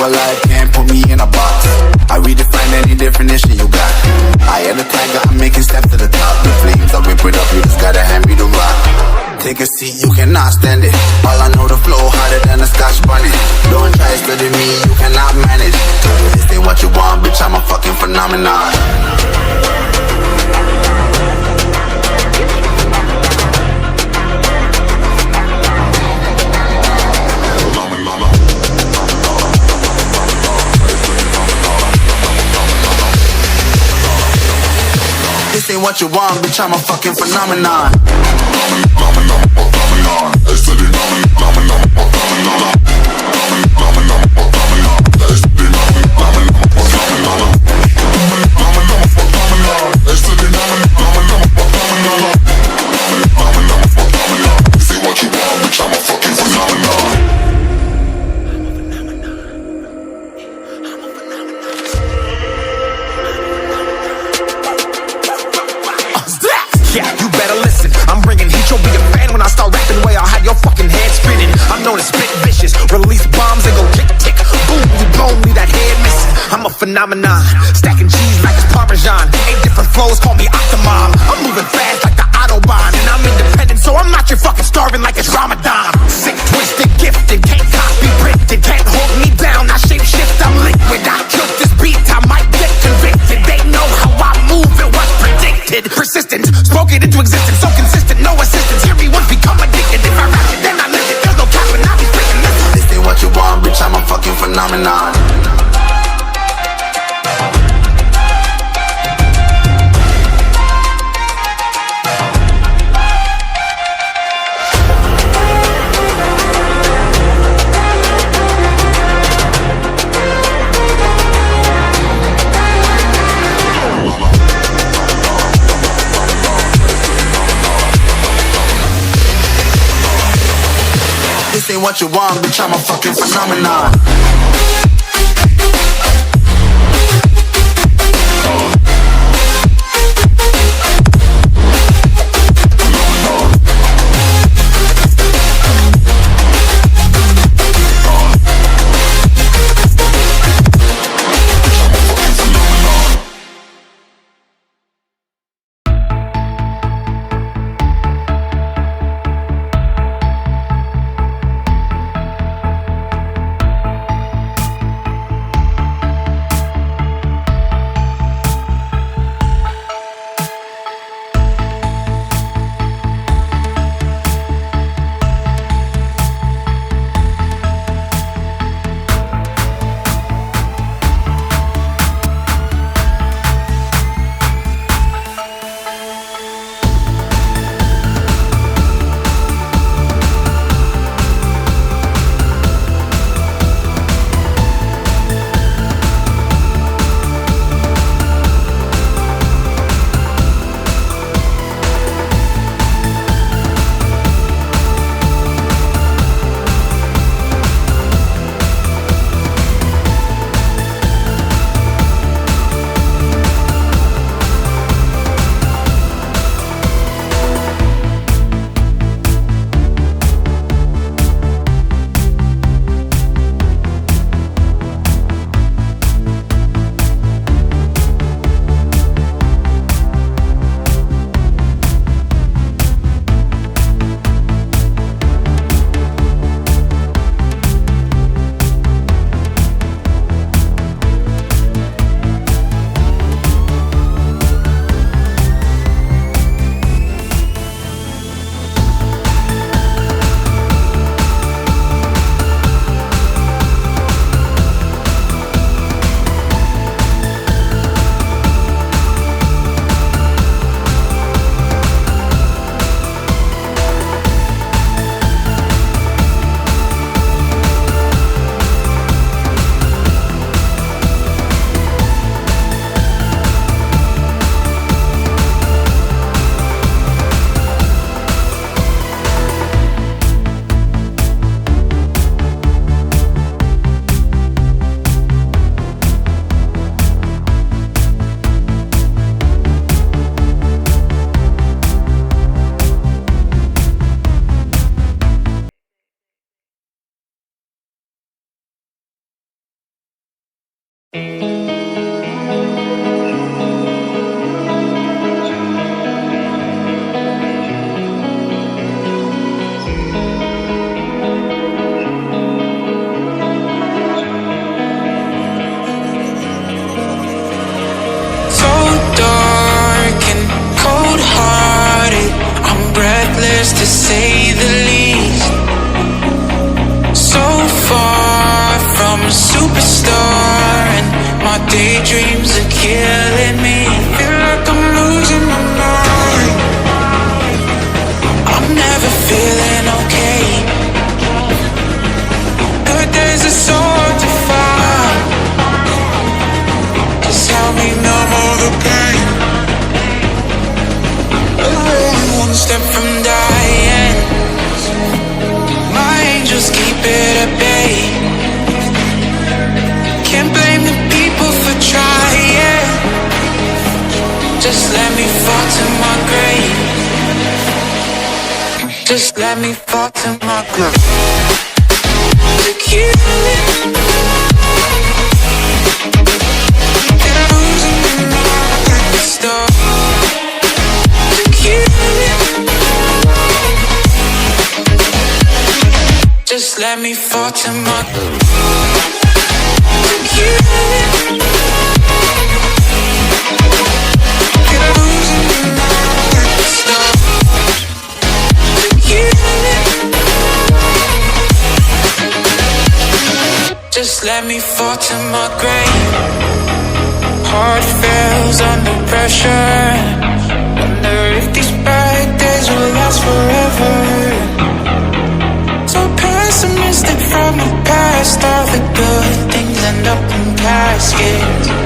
alive, can't put me in a box. I redefine any definition you got. I am the tiger, I'm making steps to the top. The flames, I whip it up, you just gotta hand me the rock. Take a seat, you cannot stand it. All I know, the flow harder than a Scotch bonnet. Don't try studying me, you cannot manage. This ain't what you want, bitch, I'm a fucking phenomenon. This ain't what you want, bitch, I'm a fucking phenomenon. Yeah, you better listen. I'm bringing heat, you'll be a fan when I start rapping the way I'll have your fucking head spinning. I'm known as spit vicious, release bombs and go tick tick. Boom, you blown me that head missing. I'm a phenomenon, stacking cheese like it's Parmesan. 8 different flows, call me Octomom. I'm moving fast like the Autobahn, and I'm independent, so I'm not your fucking starving like it's Ramadan. Sick, twisted, gifted, can't copy, printed, can't hold me down. I shape shift, I'm liquid. I killed this beat, I might get convicted. They know how I move, it was predicted. Persistent, spoke it into existence, so consistent, no assistance. Hear me once, become addicted. If I rap it, then I live it. There's no cap and I'll be freaking listen. This ain't what you want, bitch, I'm a fucking phenomenon. This ain't what you want, bitch, I'm a fucking phenomenon. Just let me fall to my groove. Tequila. Get losing my mind like the storm. Tequila. Just let me fall to my groove. Tequila. Get losing my mind like the storm. Just let me fall to my grave. Heart fails under pressure. Wonder if these bad days will last forever. So pessimistic from the past. All the good things end up in caskets.